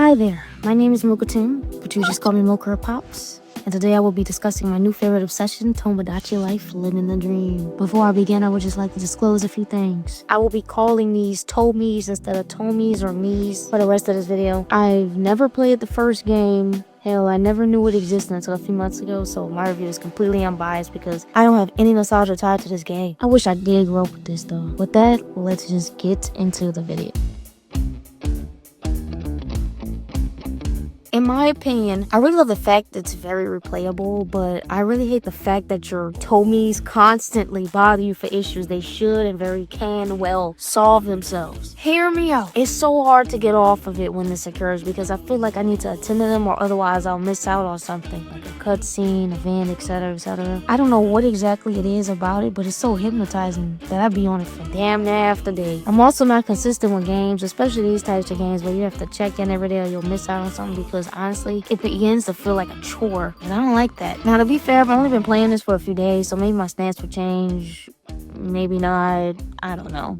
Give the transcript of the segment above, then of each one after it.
Hi there, my name is Mocha Tim, but you just call me Mocha or Pops. And today I will be discussing my new favorite obsession, Tomodachi life, living the dream. Before I begin, I would just like to disclose a few things. I will be calling these Tomies instead of Tomies or Me's for the rest of this video. I've never played the first game. Hell, I never knew it existed until a few months ago, so my review is completely unbiased because I don't have any nostalgia tied to this game. I wish I did grow up with this though. With that, let's just get into the video. In my opinion, I really love the fact that it's very replayable, but I really hate the fact that your Tomies constantly bother you for issues they should and very can well solve themselves. Hear me out. It's so hard to get off of it when this occurs because I feel like I need to attend to them or otherwise I'll miss out on something like a cutscene, event, etc, etc. I don't know what exactly it is about it, but it's so hypnotizing that I be on it for damn near half the day. I'm also not consistent with games, especially these types of games where you have to check in every day or you'll miss out on something because honestly, it begins to feel like a chore, and I don't like that. Now, to be fair, I've only been playing this for a few days, so maybe my stance will change. Maybe not. I don't know.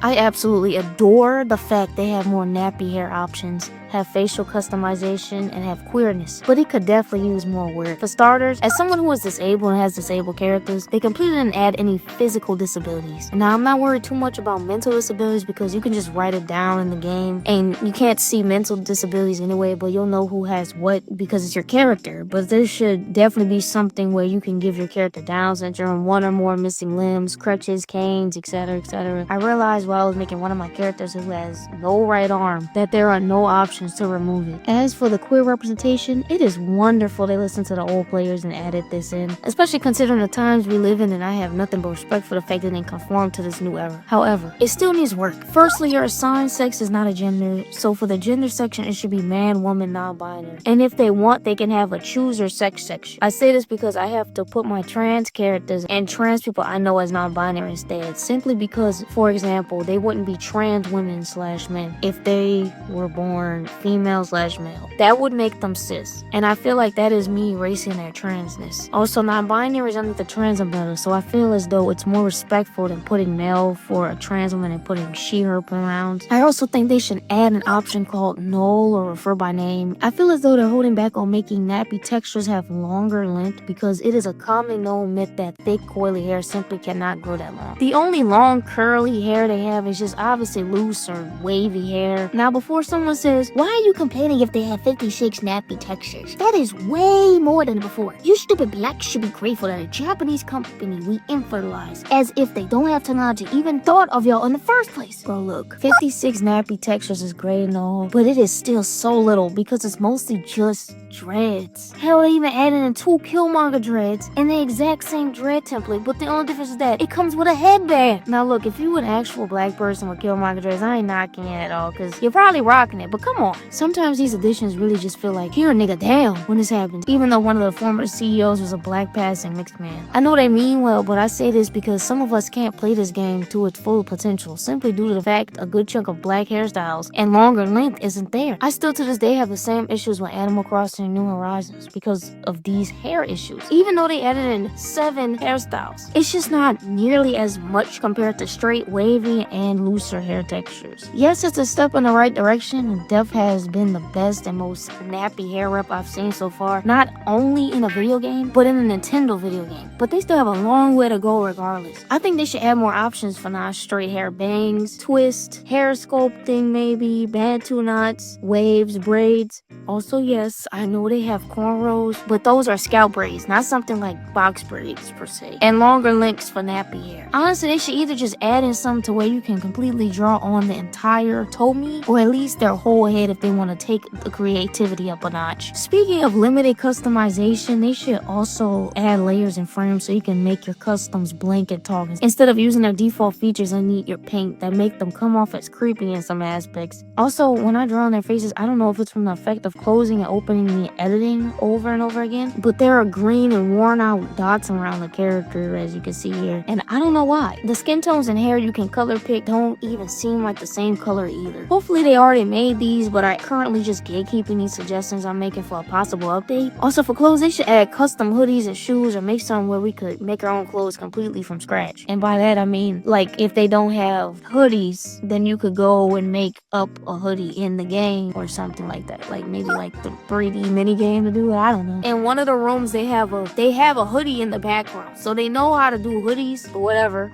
I absolutely adore the fact they have more nappy hair options, have facial customization, and have queerness, but it could definitely use more work. For starters, as someone who is disabled and has disabled characters, they completely didn't add any physical disabilities. Now, I'm not worried too much about mental disabilities because you can just write it down in the game, and you can't see mental disabilities anyway, but you'll know who has what because it's your character. But there should definitely be something where you can give your character Down syndrome, one or more missing limbs, crutches, canes, etc, etc. I realized while I was making one of my characters who has no right arm that there are no options to remove it. As for the queer representation, it is wonderful they listened to the old players and added this in, especially considering the times we live in, and I have nothing but respect for the fact that they conform to this new era. However, it still needs work. Firstly, your assigned sex is not a gender, so for the gender section it should be man, woman, non-binary. And if they want, they can have a choose your sex section. I say this because I have to put my trans characters and trans people I know as non-binary instead, simply because, for example, they wouldn't be trans women / men if they were born female / male. That would make them cis, and I feel like that is me erasing their transness. Also, non-binary is under the trans umbrella, so I feel as though it's more respectful than putting male for a trans woman and putting she, her pronouns. I also think they should add an option called null or refer by name. I feel as though they're holding back on making nappy textures have longer length because it is a commonly known myth that thick coily hair simply cannot grow that long. The only long curly hair they have is just obviously loose or wavy hair. Now, before someone says, why are you complaining if they have 56 nappy textures? That is way more than before. You stupid blacks should be grateful that a Japanese company we infertilize, as if they don't have technology even thought of y'all in the first place. Bro, look, 56 nappy textures is great and all, but it is still so little because it's mostly just dreads. Hell, they even added in 2 Killmonger dreads in the exact same dread template, but the only difference is that it comes with a headband. Now look, if you an actual black person with Killmonger dreads, I ain't knocking it at all because you're probably rocking it, but come on. Sometimes these additions really just feel like, here a nigga down when this happens, even though one of the former CEOs was a black passing mixed man. I know they mean well, but I say this because some of us can't play this game to its full potential simply due to the fact a good chunk of black hairstyles and longer length isn't there. I still to this day have the same issues with Animal Crossing New Horizons because of these hair issues. Even though they added in 7 hairstyles, it's just not nearly as much compared to straight, wavy, and looser hair textures. Yes, it's a step in the right direction, and Def has been the best and most nappy hair rep I've seen so far, not only in a video game, but in a Nintendo video game. But they still have a long way to go regardless. I think they should add more options for non-straight hair bangs, twist, hair sculpting maybe, bantu knots, waves, braids. Also, yes, I know they have cornrows, but those are scalp braids, not something like box braids per se. And longer lengths for nappy hair. Honestly, they should either just add in something to where you can completely draw on the entire Tomy, or at least their whole head if they want to take the creativity up a notch. Speaking of limited customization, they should also add layers and frames so you can make your customs blink and talk instead of using their default features underneath your paint that make them come off as creepy in some aspects. Also, when I draw on their faces, I don't know if it's from the effect of closing and opening the editing over and over again, but there are green and worn out dots around the character as you can see here, and I don't know why. The skin tones and hair you can color picked don't even seem like the same color either. Hopefully they already made these, but I currently just gatekeeping these suggestions I'm making for a possible update. Also for clothes, they should add custom hoodies and shoes or make something where we could make our own clothes completely from scratch. And by that I mean, like, if they don't have hoodies, then you could go and make up a hoodie in the game or something like that. Like maybe like the 3D mini game to do it, I don't know. In one of the rooms they have a hoodie in the background. So they know how to do hoodies or whatever.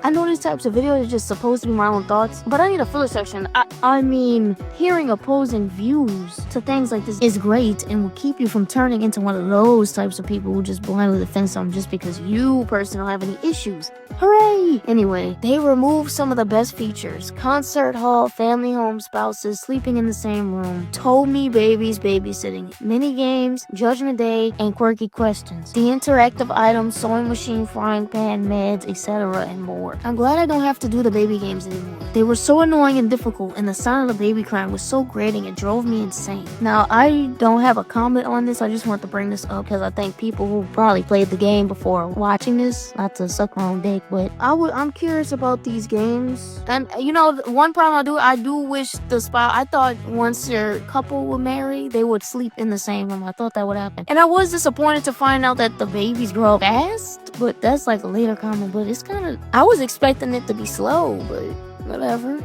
I know these types of videos are just supposed to be my own thoughts, but I need a filler section. I mean, hearing opposing views to things like this is great and will keep you from turning into one of those types of people who just blindly defend something just because you personally don't have any issues. Hooray! Anyway, they removed some of the best features. Concert hall, family home, spouses, sleeping in the same room, told me babies babysitting, mini games, judgment day, and quirky questions. The interactive items, sewing machine, frying pan, meds, etc. and more. I'm glad I don't have to do the baby games anymore. They were so annoying and difficult, and the sound of the baby crying was so grating it drove me insane. Now, I don't have a comment on this, I just want to bring this up because I think people who probably played the game before watching this, not to suck my own dick, but I'm curious about these games. And you know, one problem I do wish the spouse, I thought once their couple would marry, they would sleep in the same room. I thought that would happen. And I was disappointed to find out that the babies grow up fast, but that's like a later comment, but it's kind of, I was expecting it to be slow, but whatever.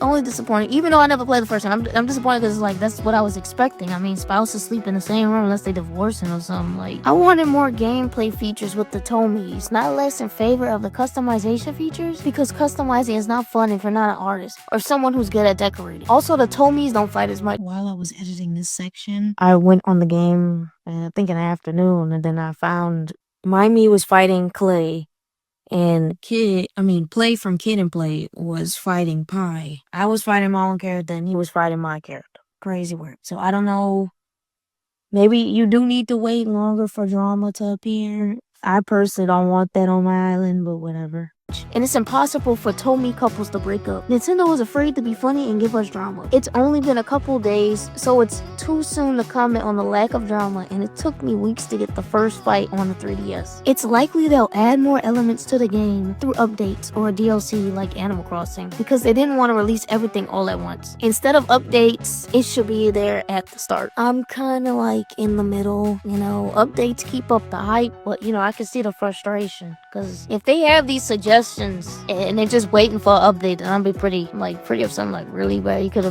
Only disappointed. Even though I never played the first one, I'm disappointed because like that's what I was expecting. I mean, spouses sleep in the same room unless they divorcing or something. Like, I wanted more gameplay features with the Tomies, not less in favor of the customization features, because customizing is not fun if you're not an artist or someone who's good at decorating. Also, the Tomies don't fight as much. While I was editing this section, I went on the game, I think in the afternoon, and then I found Mimi was fighting Clay. And Play from Kid and Play was fighting Pie. I was fighting my own character and he was fighting my character. Crazy work. So I don't know. Maybe you do need to wait longer for drama to appear. I personally don't want that on my island, but whatever. And it's impossible for Tomy couples to break up. Nintendo was afraid to be funny and give us drama. It's only been a couple days, so it's too soon to comment on the lack of drama, and it took me weeks to get the first fight on the 3DS. It's likely they'll add more elements to the game through updates or a DLC like Animal Crossing, because they didn't want to release everything all at once. Instead of updates, it should be there at the start. I'm kind of like in the middle, you know, updates keep up the hype, but you know, I can see the frustration, because if they have these suggestions and they're just waiting for an update, and I'll be pretty upset. Like, really, bro, you should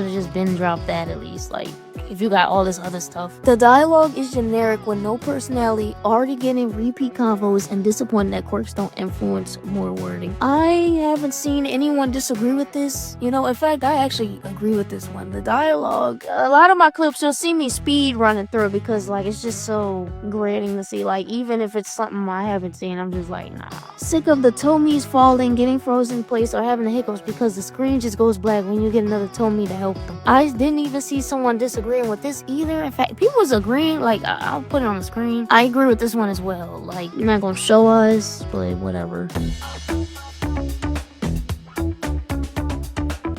have just been dropped that at least. Like, if you got all this other stuff. The dialogue is generic with no personality, already getting repeat convos, and disappointed that quirks don't influence more wording. I haven't seen anyone disagree with this. You know, in fact, I actually agree with this one. The dialogue, a lot of my clips, you'll see me speed running through because like it's just so grating to see. Like, even if it's something I haven't seen, I'm just like, nah. Sick of the Tomies falling, getting frozen in place, or having the hiccups because the screen just goes black when you get another Tomie to help them. I didn't even see someone disagreeing with this either. In fact, people was agreeing. Like, I'll put it on the screen. I agree with this one as well. Like, you're not gonna show us, but whatever.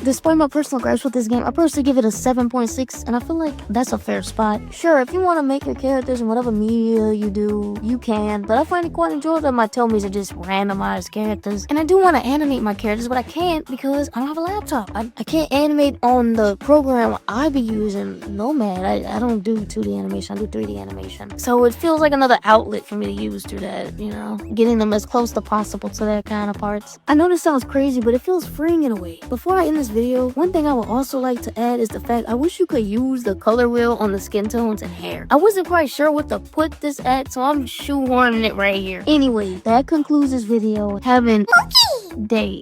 Despite my personal gripes with this game, I personally give it a 7.6, and I feel like that's a fair spot. Sure, if you want to make your characters in whatever media you do, you can, but I find it quite enjoyable that my Tomies are just randomized characters. And I do want to animate my characters, but I can't because I don't have a laptop. I can't animate on the program I be using, Nomad. I don't do 2D animation, I do 3D animation. So it feels like another outlet for me to use through that, you know, getting them as close to possible to their counterparts. I know this sounds crazy, but it feels freeing in a way. Before I end this video, one thing I would also like to add is the fact I wish you could use the color wheel on the skin tones and hair. I wasn't quite sure what to put this at, so I'm shoehorning it right here. Anyway, that concludes this video. Have an day.